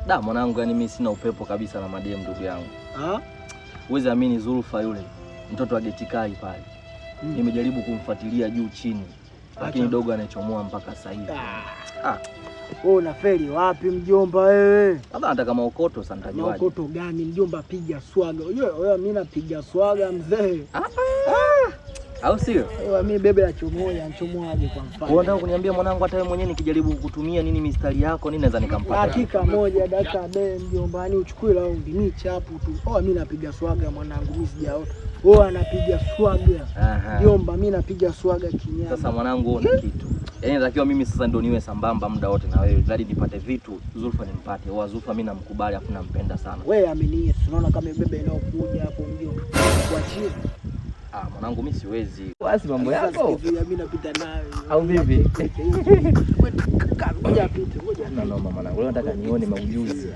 Da mwanangu, yani mimi sina upepo kabisa na madem ndugu yangu. Uwezi amini Zulfa yule mtoto wa geti kali pale. Nimejaribu kumfuatilia juu chini. Lakini dogo anachomoa mpaka sasa hivi. Wewe unafeli wapi mjomba wewe? Labda nataka maokoto sasa nitajuaje. Maokoto gani mjomba, piga swaga. Wewe mimi napiga swaga mzee. Au sio? Wewe mimi bebe achomoaje kwa mfano? Wewe unataka kuniambia mwanangu hata wewe mwenyewe nikijaribu kutumia nini mistari yako nini naweza nikampata? Dakika moja dakika mjomba, yani uchukue raundi mimi chapu tu. Mimi napiga swaga mwanangu, mimi sijaona. Wewe anapiga swaga. Mjomba mimi napiga swaga kinyama. Sasa mwanangu una kitu. Yaani natakiwa mimi sasa ndio niwe sambamba muda wote na wewe. Zaidi nipate vitu, Zulfa nimpate. Wewe Zulfa mimi namkubali afu nampenda sana. Wewe amini, unaona kama bebe inaokuja hapo mjomba. Kuachia. Mwanangu mimi siwezi. Basi mambo yako. Mimi napita nayo. Au vipi? Ngoja apite, ngoja. No mwanangu, leo nataka nione maujuzi.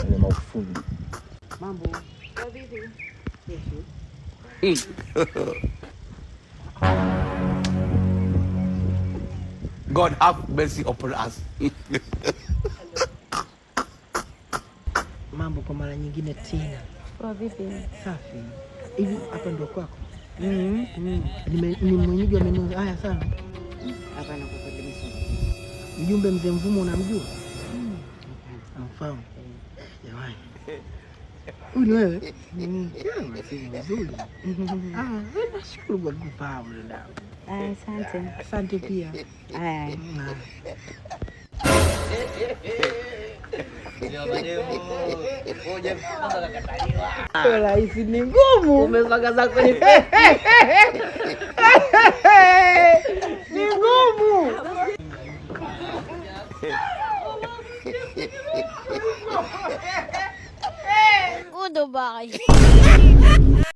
Ni maufundi. Mambo. Au vipi? God have mercy upon us. Mambo kwa mara nyingine tena. Kwa vipi? Safi. Hivi hapa ndio kwako? Ni mwenyeji wa menyu haya sana. Hapana kwa kweli. Mjumbe mzee Mvumo unamjua? Namfahamu. Jamani. Huyu ni wewe? Nzuri. Nashukuru kwa kufahamu dada. Asante. Asante pia. Haya. Rahisi ni ngumu. Umesagaza kwenye ni ngumu. Goodbye.